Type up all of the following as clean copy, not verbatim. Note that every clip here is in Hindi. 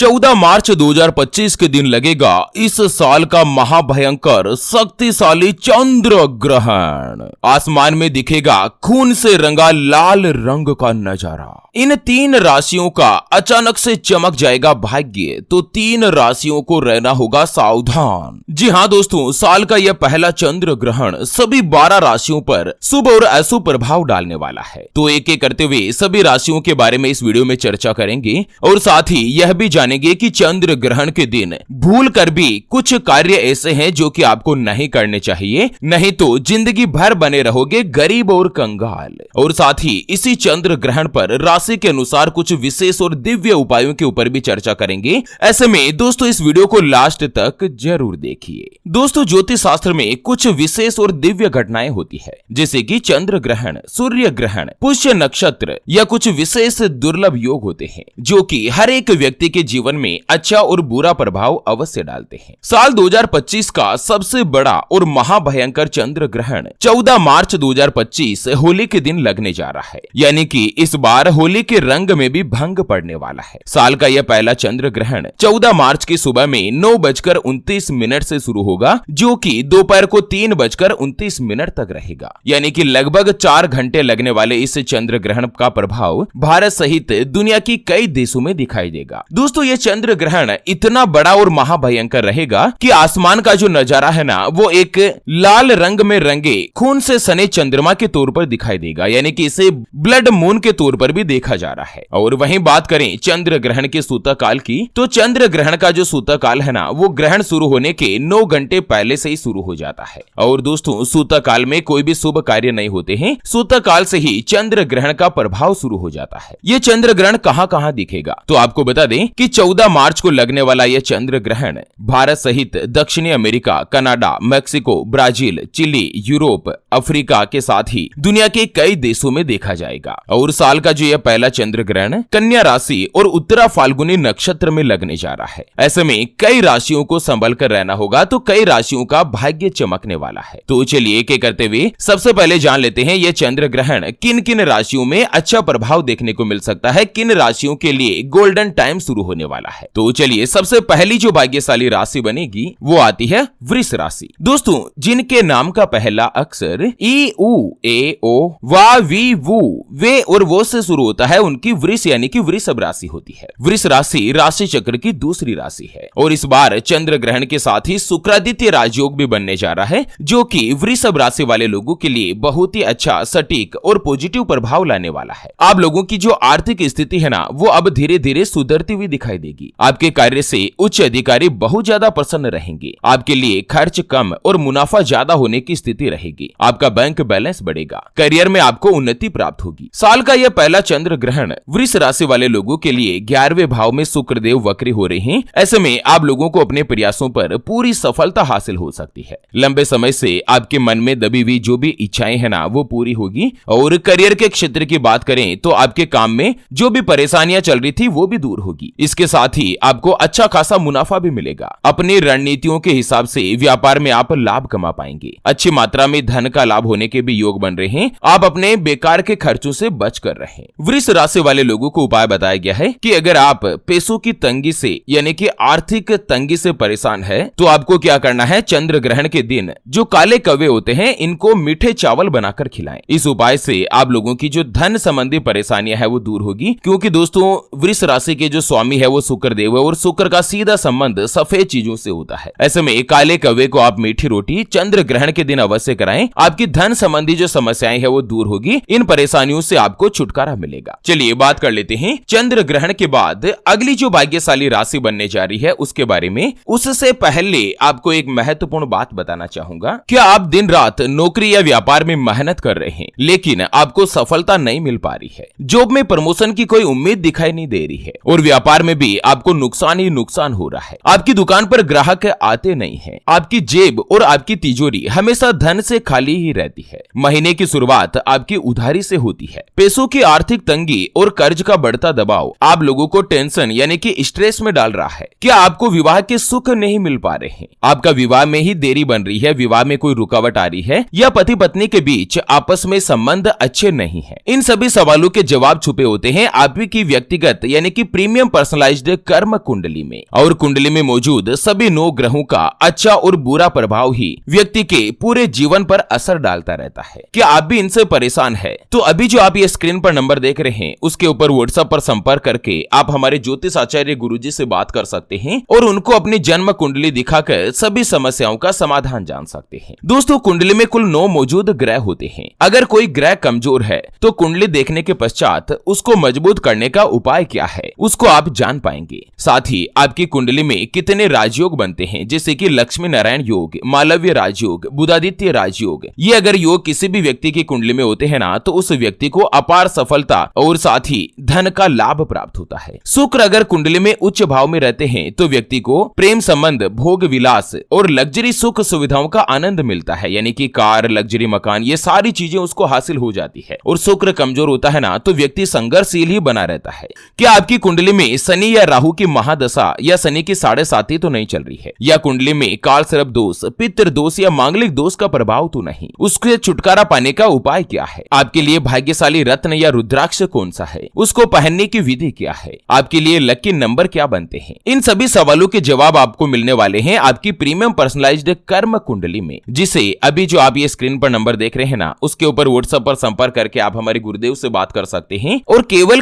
14 मार्च 2025 के दिन लगेगा इस साल का महाभयंकर शक्तिशाली चंद्र ग्रहण। आसमान में दिखेगा खून से रंगा लाल रंग का नजारा। इन 3 राशियों का अचानक से चमक जाएगा भाग्य, तो 3 राशियों को रहना होगा सावधान। जी हाँ दोस्तों, साल का यह पहला चंद्र ग्रहण सभी 12 राशियों पर शुभ और अशुभ प्रभाव डालने वाला है। तो एक एक करते हुए सभी राशियों के बारे में इस वीडियो में चर्चा करेंगे और साथ ही यह भी जानेंगे कि चंद्र ग्रहण के दिन भूल कर भी कुछ कार्य ऐसे हैं जो कि आपको नहीं करने चाहिए, नहीं तो जिंदगी भर बने रहोगे गरीब और कंगाल। और साथ ही इसी चंद्र ग्रहण पर राशि के अनुसार कुछ विशेष और दिव्य उपायों के ऊपर भी चर्चा करेंगे। ऐसे में दोस्तों इस वीडियो को लास्ट तक जरूर देखिए। दोस्तों ज्योतिष शास्त्र में कुछ विशेष और दिव्य घटनाएं होती है, जैसे कि चंद्र ग्रहण, सूर्य ग्रहण, पुष्य नक्षत्र या कुछ विशेष दुर्लभ योग होते हैं जो कि हर एक व्यक्ति के जीवन में अच्छा और बुरा प्रभाव अवश्य डालते हैं। साल 2025 का सबसे बड़ा और महाभयंकर चंद्र ग्रहण 14 मार्च 2025 होली के दिन लगने जा रहा है, यानी कि इस बार होली के रंग में भी भंग पड़ने वाला है। साल का यह पहला चंद्र ग्रहण 14 मार्च की सुबह में 9:29 से शुरू होगा, जो कि दोपहर को 3:29 तक रहेगा, यानी कि लगभग 4 घंटे लगने वाले इस चंद्र ग्रहण का प्रभाव भारत सहित दुनिया की कई देशों में दिखाई देगा। दोस्तों यह चंद्र ग्रहण इतना बड़ा और महाभयंकर रहेगा कि आसमान का जो नजारा है ना, वो एक लाल रंग में रंगे खून से सने चंद्रमा के तौर पर दिखाई देगा, यानी कि इसे ब्लड मून के तौर पर भी देखा जा रहा है। और वहीं बात करें चंद्र ग्रहण के सूतक काल की, तो चंद्र ग्रहण का जो सूतक काल है ना, वो ग्रहण शुरू होने के 9 घंटे पहले से ही शुरू हो जाता है। और दोस्तों सूतक काल में कोई भी शुभ कार्य नहीं होते हैं, सूतक काल से ही चंद्र ग्रहण का प्रभाव शुरू हो जाता है। ये चंद्र ग्रहण कहां कहां दिखेगा, तो आपको बता दें कि 14 मार्च को लगने वाला यह चंद्र ग्रहण भारत सहित दक्षिणी America, Canada, Mexico, Brazil, Chile, Europe, Africa के साथ ही दुनिया के कई देशों में देखा जाएगा। और साल का जो यह पहला चंद्र ग्रहण कन्या राशि और उत्तरा फाल्गुनी नक्षत्र में लगने जा रहा है। ऐसे में कई राशियों को संभल कर रहना होगा, तो कई राशियों का भाग्य चमकने वाला है। तो चलिए एक एक करते हुए सबसे पहले जान लेते हैं यह चंद्र ग्रहण किन किन राशियों में अच्छा प्रभाव देखने को मिल सकता है, किन राशियों के लिए गोल्डन टाइम शुरू होने वाला है। तो चलिए सबसे पहली जो भाग्यशाली राशि बनेगी वो आती है वृष राशि। दोस्तों जिनके नाम का पहला अक्षर ई उ ए ओ वा वी वू वे और वो से शुरू होता है, उनकी वृष यानी कि वृषभ राशि होती है। वृष राशि राशि चक्र की दूसरी राशि है और इस बार चंद्र ग्रहण के साथ ही शुक्रादित्य राजयोग भी बनने जा रहा है, जो कि वृषभ राशि वाले लोगों के लिए बहुत ही अच्छा, सटीक और पॉजिटिव प्रभाव लाने वाला है। आप लोगों की जो आर्थिक स्थिति है ना, वो अब धीरे धीरे सुधरती हुई दिखाई देगी। आपके कार्य से उच्च अधिकारी बहुत ज्यादा प्रसन्न रहेंगे। आपके लिए खर्च कम और मुनाफा ज्यादा होने की स्थिति रहेगी। आपका बैंक बैलेंस बढ़ेगा। करियर में आपको उन्नति प्राप्त होगी। साल का यह पहला चंद्र ग्रहण वृष राशि वाले लोगों के लिए 11वें भाव में शुक्रदेव वक्री हो रहे हैं। ऐसे में आप लोगों को अपने प्रयासों पर पूरी सफलता हासिल हो सकती है। लंबे समय से आपके मन में दबी हुई जो भी इच्छाएं है ना, वो पूरी होगी। और करियर के क्षेत्र की बात करें तो आपके काम में जो भी परेशानियां चल रही थी वो भी दूर होगी। इसके साथ ही आपको अच्छा खासा मुनाफा भी मिलेगा। अपनी रणनीतियों के हिसाब से व्यापार में आप लाभ कमा पाएंगे। अच्छी मात्रा में धन का लाभ होने के भी योग बन रहे हैं। आप अपने बेकार के खर्चों से बच कर रहें। वृष राशि वाले लोगों को उपाय बताया गया है कि अगर आप पैसों की तंगी से यानी कि आर्थिक तंगी से परेशान है, तो आपको क्या करना है, चंद्र ग्रहण के दिन जो काले कौवे होते हैं इनको मीठे चावल बनाकर खिलाएं। इस उपाय से आप लोगों की जो धन संबंधी परेशानियां है वो दूर होगी, क्योंकि दोस्तों वृष राशि के जो स्वामी है वो शुक्र देव है और शुक्र का सीधा संबंध सफेद चीजों से होता है। ऐसे में काले कौवे को आप मीठी रोटी चंद्र ग्रहण के दिन अवश्य कराएं। आपकी धन संबंधी जो समस्याएं है वो दूर होगी। इन परेशानियों से आपको छुटकारा मिलेगा। चलिए बात कर लेते हैं चंद्र ग्रहण के बाद अगली जो भाग्यशाली राशि बनने जा रही है उसके बारे में। उससे पहले आपको एक महत्वपूर्ण बात बताना चाहूंगा। क्या आप दिन रात नौकरी या व्यापार में मेहनत कर रहे हैं लेकिन आपको सफलता नहीं मिल पा रही है, जॉब में प्रमोशन की कोई उम्मीद दिखाई नहीं दे रही है और व्यापार में भी आपको नुकसान ही नुकसान हो रहा है, आपकी दुकान पर ग्राहक आते नहीं है, आपकी जेब और आपकी तिजोरी हमेशा धन से खाली ही रहती है, महीने की शुरुआत आपकी उधारी से होती है, पैसों की आर्थिक तंगी और कर्ज का बढ़ता दबाव आप लोगों को टेंशन यानी कि स्ट्रेस में डाल रहा है। क्या आपको विवाह के सुख नहीं मिल पा रहे हैं, आपका विवाह में ही देरी बन रही है, विवाह में कोई रुकावट आ रही है या पति पत्नी के बीच आपस में संबंध अच्छे नहीं है। इन सभी सवालों के जवाब छुपे होते हैं आपकी व्यक्तिगत यानी कि प्रीमियम पर्सनलाइज पर्सनलाइज्ड कर्म कुंडली में। और कुंडली में मौजूद सभी 9 ग्रहों का अच्छा और बुरा प्रभाव ही व्यक्ति के पूरे जीवन पर असर डालता रहता है। क्या आप भी इनसे परेशान है? तो अभी जो आप ये स्क्रीन पर नंबर देख रहे हैं उसके ऊपर व्हाट्सएप पर संपर्क करके आप हमारे ज्योतिष आचार्य गुरुजी से बात कर सकते हैं और उनको अपनी जन्म कुंडली दिखाकर सभी समस्याओं का समाधान जान सकते हैं। दोस्तों, कुंडली में कुल 9 मौजूद ग्रह होते हैं। अगर कोई ग्रह कमजोर है तो कुंडली देखने के पश्चात उसको मजबूत करने का उपाय क्या है उसको आप जान पाएंगे। साथ ही आपकी कुंडली में कितने राजयोग बनते हैं, जैसे कि लक्ष्मी नारायण योग, मालव्य राजयोग, बुधादित्य राजयोग। ये अगर योग किसी भी व्यक्ति की कुंडली में होते हैं ना तो उस व्यक्ति को अपार सफलता और साथ ही धन का लाभ प्राप्त होता है। शुक्र अगर कुंडली में उच्च भाव में रहते हैं तो व्यक्ति को प्रेम संबंध, भोग विलास और लग्जरी सुख सुविधाओं का आनंद मिलता है, यानी कि कार, लग्जरी मकान, ये सारी चीजें उसको हासिल हो जाती है। और शुक्र कमजोर होता है ना तो व्यक्ति संघर्षशील ही बना रहता है। क्या आपकी कुंडली में शनि या राहु की महादशा या शनि की 7.5 तो नहीं चल रही है, या कुंडली में काल सर्प दोष, पितृ दोष या मांगलिक दोष का प्रभाव तो नहीं? उसके छुटकारा पाने का उपाय क्या है? आपके लिए भाग्यशाली रत्न या रुद्राक्ष कौन सा है? उसको पहनने की विधि क्या है? आपके लिए लकी नंबर क्या बनते हैं? इन सभी सवालों के जवाब आपको मिलने वाले हैं आपकी प्रीमियम पर्सनलाइज्ड कर्म कुंडली में, जिसे अभी जो आप ये स्क्रीन पर नंबर देख रहे हैं ना उसके ऊपर व्हाट्सएप पर संपर्क करके आप हमारे गुरुदेव से बात कर सकते हैं और केवल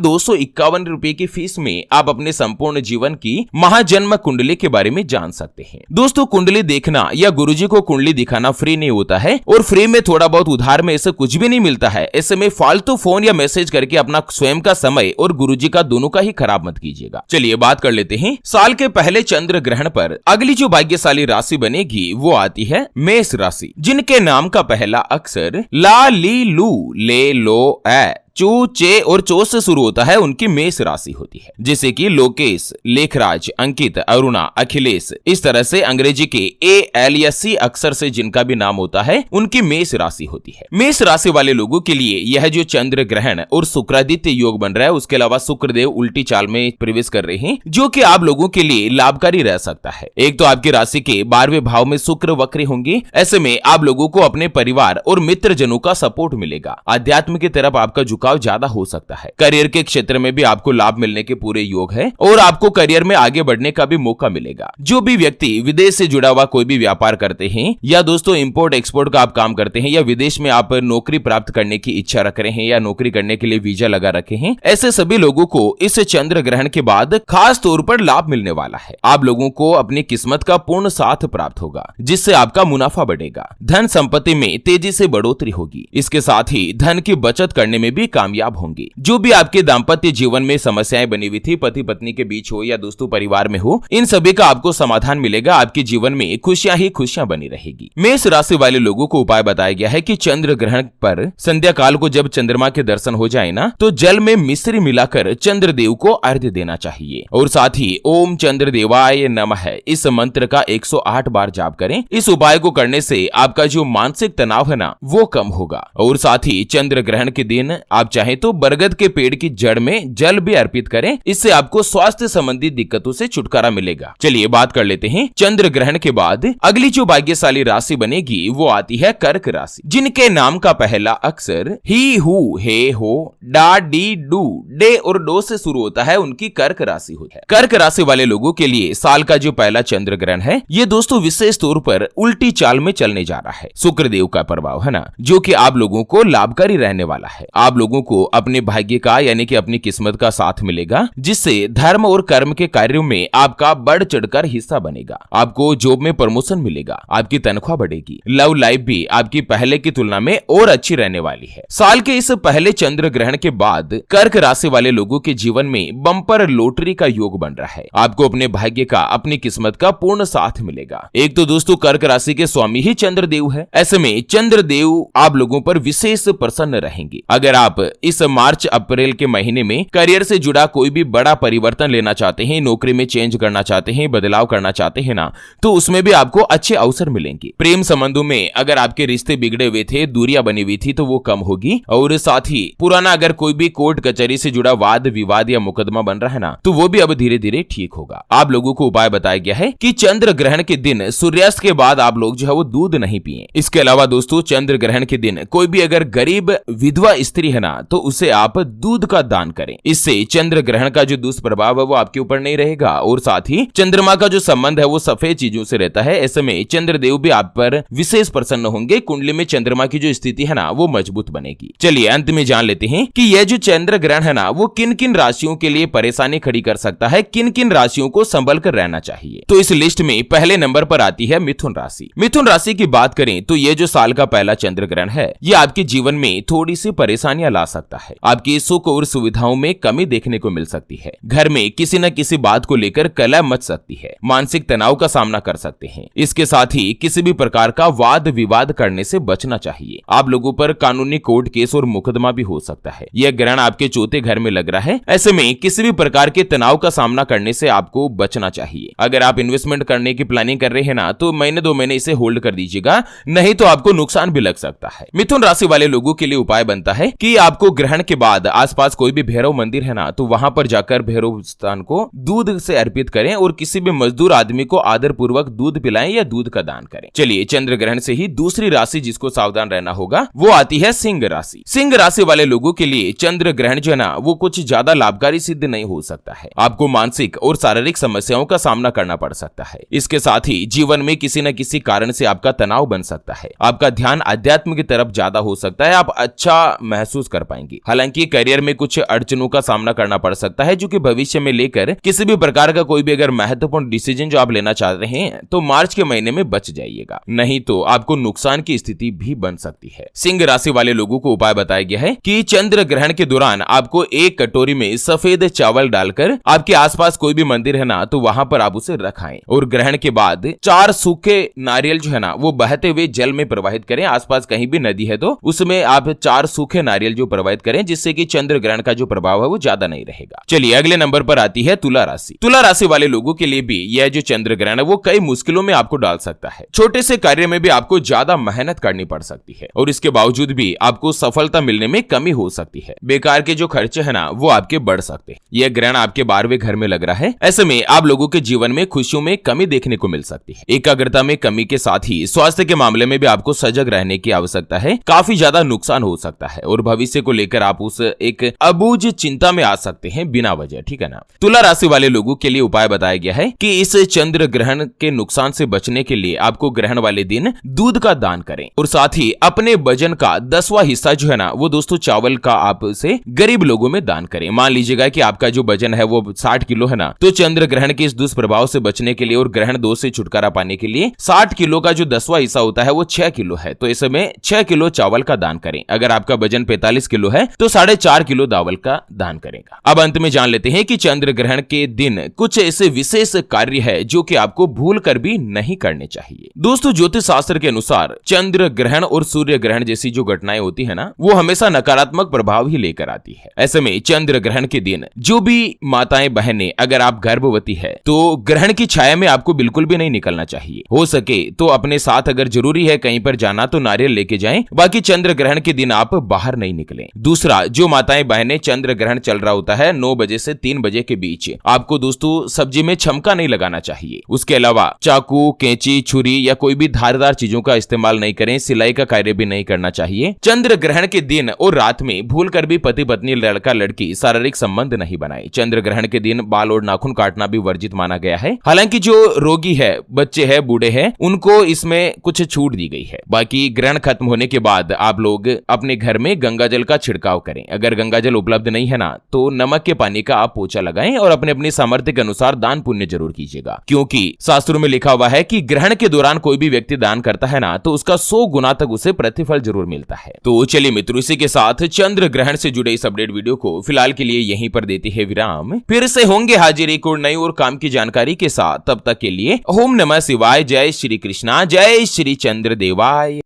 251 रुपए की फीस में आप अपने संपूर्ण जीवन की महाजन्म कुंडली के बारे में जान सकते हैं। दोस्तों, कुंडली देखना या गुरुजी को कुंडली दिखाना फ्री नहीं होता है और फ्री में थोड़ा बहुत उधार में ऐसे कुछ भी नहीं मिलता है। ऐसे में फालतू फोन या मैसेज करके अपना स्वयं का समय और गुरुजी का दोनों का ही खराब मत कीजिएगा। चलिए बात कर लेते हैं। साल के पहले चंद्र ग्रहण पर अगली जो भाग्यशाली राशि बनेगी वो आती है मेष राशि, जिनके नाम का पहला अक्षर ला, ली, लू, ले, लो, ए, चू, चे और चो से शुरू होता है, उनकी मेष राशि होती है। जैसे कि लोकेश, लेखराज, अंकित, अरुणा, अखिलेश, इस तरह से अंग्रेजी के ए, एल या सी अक्षर से जिनका भी नाम होता है उनकी मेष राशि होती है। मेष राशि वाले लोगों के लिए यह जो चंद्र ग्रहण और शुक्रादित्य योग बन रहा है, उसके अलावा शुक्रदेव उल्टी चाल में प्रवेश कर रहे हैं, जो कि आप लोगों के लिए लाभकारी रह सकता है। एक तो आपकी राशि के 12वें भाव में शुक्र वक्री होंगे। ऐसे में आप लोगों को अपने परिवार और मित्र जनों का सपोर्ट मिलेगा। आध्यात्म की तरफ आपका झुकाव ज्यादा हो सकता है। करियर के क्षेत्र में भी आपको लाभ मिलने के पूरे योग है और आपको करियर में आगे बढ़ने का भी मौका मिलेगा। जो भी व्यक्ति विदेश से जुड़ा हुआ कोई भी व्यापार करते हैं या दोस्तों इंपोर्ट एक्सपोर्ट का आप काम करते हैं या विदेश में आप नौकरी प्राप्त करने की इच्छा रख रहे हैं या नौकरी करने के लिए वीजा लगा रखे हैं, ऐसे सभी लोगों को इस चंद्र ग्रहण के बाद खास तौर पर लाभ मिलने वाला है। आप लोगों को अपनी किस्मत का पूर्ण साथ प्राप्त होगा, जिससे आपका मुनाफा बढ़ेगा। धन संपत्ति में तेजी से बढ़ोतरी होगी। इसके साथ ही धन की बचत करने में भी कामयाब होंगे। जो भी आपके दाम्पत्य जीवन में समस्याएं बनी हुई थी, पति पत्नी के बीच हो या दोस्तों परिवार में हो, इन सभी का आपको समाधान मिलेगा। आपके जीवन में खुशियां ही खुशियां बनी रहेगी। मेष राशि वाले लोगों को उपाय बताया गया है कि चंद्र ग्रहण पर संध्या काल को जब चंद्रमा के दर्शन हो जाए ना तो जल में मिश्री मिलाकर चंद्रदेव को अर्घ्य देना चाहिए और साथ ही ओम चंद्र देवाय नमः इस मंत्र का 108 बार जाप करें। इस उपाय को करने से आपका जो मानसिक तनाव है ना वो कम होगा। और साथ ही चंद्र ग्रहण के दिन आप चाहे तो बरगद के पेड़ की जड़ में जल भी अर्पित करें। इससे आपको स्वास्थ्य संबंधी दिक्कतों से छुटकारा मिलेगा। चलिए बात कर लेते हैं। चंद्र ग्रहण के बाद अगली जो भाग्यशाली राशि बनेगी वो आती है कर्क राशि, जिनके नाम का पहला अक्षर ही, हु, हे, हो, डा, डी, डू, डे और डो से शुरू होता है, उनकी कर्क राशि होती है। कर्क राशि वाले लोगों के लिए साल का जो पहला चंद्र ग्रहण है ये दोस्तों विशेष तौर पर उल्टी चाल में चलने जा रहा है। शुक्रदेव का प्रभाव है ना, जो कि आप लोगों को लाभकारी रहने वाला है। आप लोगों को अपने भाग्य का यानी कि अपनी किस्मत का साथ मिलेगा, जिससे धर्म और कर्म के कार्यों में आपका बढ़ चढ़कर हिस्सा बनेगा। आपको जॉब में प्रमोशन मिलेगा, आपकी तनख्वाह बढ़ेगी। लव लाइफ भी आपकी पहले की तुलना में और अच्छी रहने वाली है। साल के इस पहले चंद्र ग्रहण के बाद कर्क राशि वाले लोगों के जीवन में बम्पर लॉटरी का योग बन रहा है। आपको अपने भाग्य का, अपनी किस्मत का पूर्ण साथ मिलेगा। एक तो दोस्तों कर्क राशि के स्वामी ही चंद्रदेव है। ऐसे में चंद्रदेव आप लोगों पर विशेष प्रसन्न रहेंगे। अगर आप इस मार्च अप्रैल के महीने में करियर से जुड़ा कोई भी बड़ा परिवर्तन लेना चाहते हैं, नौकरी में चेंज करना चाहते हैं, बदलाव करना चाहते हैं ना, तो उसमें भी आपको अच्छे अवसर मिलेंगे। प्रेम संबंधों में अगर आपके रिश्ते बिगड़े हुए थे, दूरियां बनी हुई थी, तो वो कम होगी। और साथ ही पुराना अगर कोई भी कोर्ट कचहरी से जुड़ा वाद विवाद या मुकदमा बन रहा है ना, तो वो भी अब धीरे धीरे ठीक होगा। आप लोगों को उपाय बताया गया है कि चंद्र ग्रहण के दिन सूर्यास्त के बाद आप लोग जो है वो दूध नहीं पिए। इसके अलावा दोस्तों चंद्र ग्रहण के दिन कोई भी अगर गरीब विधवा स्त्री है ना, तो उसे आप दूध का दान करें। इससे चंद्र ग्रहण का जो दुष्प्रभाव है वो आपके ऊपर नहीं रहेगा और साथ ही चंद्रमा का जो संबंध है वो सफेद चीजों से रहता है। ऐसे में चंद्रदेव भी आप पर विशेष प्रसन्न होंगे। कुंडली में चंद्रमा की जो स्थिति है ना वो मजबूत बनेगी। चलिए अंत में जान लेते हैं कि यह जो चंद्र ग्रहण है ना वो किन किन राशियों के लिए परेशानी खड़ी कर सकता है, किन किन राशियों को संभल कर रहना चाहिए। तो इस लिस्ट में पहले नंबर पर आती है मिथुन राशि। मिथुन राशि की बात करें तो यह जो साल का पहला चंद्र ग्रहण है यह आपके जीवन में थोड़ी सी परेशानियां ला सकता है। आपकी सुख और सुविधाओं में कमी देखने को मिल सकती है। घर में किसी न किसी बात को लेकर कलह मच सकती है। मानसिक तनाव का सामना कर सकते हैं। इसके साथ ही किसी भी प्रकार का वाद विवाद करने से बचना चाहिए। आप लोगों पर कानूनी कोर्ट केस और मुकदमा भी हो सकता है। यह ग्रहण आपके चौथे घर में लग रहा है। ऐसे में किसी भी प्रकार के तनाव का सामना करने से आपको बचना चाहिए। अगर आप इन्वेस्टमेंट करने की प्लानिंग कर रहे हैं ना तो महीने 2 महीने इसे होल्ड कर दीजिएगा, नहीं तो आपको नुकसान भी लग सकता है। मिथुन राशि वाले लोगों के लिए उपाय बनता है कि आपको ग्रहण के बाद आसपास कोई भी भैरव मंदिर है ना तो वहां पर जाकर भैरव स्थान को दूध से अर्पित करें और किसी भी मजदूर आदमी को आदर पूर्वक दूध पिलाएं या दूध का दान करें। चलिए चंद्र ग्रहण से ही दूसरी राशि जिसको सावधान रहना होगा वो आती है सिंह राशि। सिंह राशि वाले लोगों के लिए चंद्र ग्रहण जो है ना वो कुछ ज्यादा लाभकारी सिद्ध नहीं हो सकता है। आपको मानसिक और शारीरिक समस्याओं का सामना करना पड़ सकता है। इसके साथ ही जीवन में किसी न किसी कारण से आपका तनाव बन सकता है। आपका ध्यान अध्यात्म की तरफ ज्यादा हो सकता है। आप अच्छा महसूस कर पाएंगे। हालांकि करियर में कुछ अड़चनों का सामना करना पड़ सकता है जो कि भविष्य में लेकर किसी भी प्रकार का कोई भी अगर महत्वपूर्ण डिसीजन जो आप लेना चाह रहे हैं तो मार्च के महीने में बच जाइएगा, नहीं तो आपको नुकसान की स्थिति भी बन सकती है। सिंह राशि वाले लोगों को उपाय बताया गया है कि चंद्र ग्रहण के दौरान आपको एक कटोरी में सफेद चावल डालकर आपके आसपास कोई भी मंदिर है ना तो वहां पर आप उसे रखाएं और ग्रहण के बाद 4 सूखे नारियल जो है ना वो बहते हुए जल में प्रवाहित करें। आसपास कहीं भी नदी है तो उसमें आप 4 सूखे नारियल जो प्रवाहित करें, जिससे कि चंद्र ग्रहण का जो प्रभाव है वो ज्यादा नहीं रहेगा। चलिए अगले नंबर पर आती है तुला राशि। तुला राशि वाले लोगों के लिए भी यह जो चंद्र ग्रहण है वो कई मुश्किलों में आपको डाल सकता है। छोटे से कार्य में भी आपको ज्यादा मेहनत करनी पड़ सकती है और इसके बावजूद भी आपको सफलता मिलने में कमी हो सकती है। बेकार के जो खर्चे है ना वो आपके बढ़ सकते हैं। यह ग्रहण आपके 12वें घर में लग रहा है। ऐसे में आप लोगों के जीवन में खुशियों में कमी देखने को मिल सकती है। एकाग्रता में कमी के साथ ही स्वास्थ्य के मामले में भी आपको सजग रहने की आवश्यकता है। काफी ज्यादा नुकसान हो सकता है और भविष्य को लेकर आप उस एक अबूझ चिंता में आ सकते हैं बिना वजह, ठीक है ना। तुला राशि वाले लोगों के लिए उपाय बताया गया है कि इस चंद्र ग्रहण के नुकसान से बचने के लिए आपको ग्रहण वाले दिन दूध का दान करें और साथ ही अपने वजन का 10वां हिस्सा जो है ना वो दोस्तों चावल का आप उसे गरीब लोगों में दान करें। मान लीजिएगा कि आपका जो वजन है वो 60 किलो है ना तो चंद्र ग्रहण के इस दुष्प्रभाव से बचने के लिए और ग्रहण दोष से छुटकारा पाने के लिए 60 किलो का जो 10वां हिस्सा होता है वो 6 किलो है तो इस समय 6 किलो चावल का दान करें। अगर आपका वजन 45 किलो है तो 4.5 किलो दावल का दान करेगा। अब अंत में जान लेते हैं कि चंद्र ग्रहण के दिन कुछ ऐसे विशेष कार्य है जो कि आपको भूल कर भी नहीं करने चाहिए। दोस्तों ज्योतिष शास्त्र के अनुसार चंद्र ग्रहण और सूर्य ग्रहण जैसी जो घटनाएं होती है ना वो हमेशा नकारात्मक प्रभाव ही लेकर आती है। ऐसे में चंद्र ग्रहण के दिन जो भी माताएं बहनें अगर आप गर्भवती है तो ग्रहण की छाया में आपको बिल्कुल भी नहीं निकलना चाहिए। हो सके तो अपने साथ अगर जरूरी है कहीं पर जाना तो नारियल लेके जाएं, बाकी चंद्र ग्रहण के दिन आप बाहर नहीं निकलें। दूसरा, जो माताएं बहनें चंद्र ग्रहण चल रहा होता है 9 बजे से 3 बजे के बीच आपको दोस्तों सब्जी में छमका नहीं लगाना चाहिए। उसके अलावा चाकू, कैंची, छुरी या कोई भी धारदार चीजों का इस्तेमाल नहीं करें। सिलाई का कार्य भी नहीं करना चाहिए। चंद्र ग्रहण के दिन और रात में भूल कर भी पति पत्नी, लड़का लड़की शारीरिक संबंध नहीं बनाए। चंद्र ग्रहण के दिन बाल और नाखून काटना भी वर्जित माना गया है। हालांकि जो रोगी है, बच्चे हैं, बूढ़े हैं, उनको इसमें कुछ छूट दी गई है। बाकी ग्रहण खत्म होने के बाद आप लोग अपने घर में गंगा जल का छिड़काव करें। अगर गंगा जल उपलब्ध नहीं है ना तो नमक के पानी का आप पोछा लगाएं और अपने अपने सामर्थ्य के अनुसार दान पुण्य जरूर कीजिएगा, क्योंकि शास्त्रों में लिखा हुआ है कि ग्रहण के दौरान कोई भी व्यक्ति दान करता है ना तो उसका 100 गुना तक उसे प्रतिफल जरूर मिलता है। तो चलिए मित्रों, इसी के साथ चंद्र ग्रहण से जुड़े इस अपडेट वीडियो को फिलहाल के लिए यहीं पर देते हैं विराम। फिर से होंगे हाजिर एक और नई और काम की जानकारी के साथ। तब तक के लिए ओम नमः शिवाय। जय श्री कृष्णा, जय श्री चंद्र देवाय।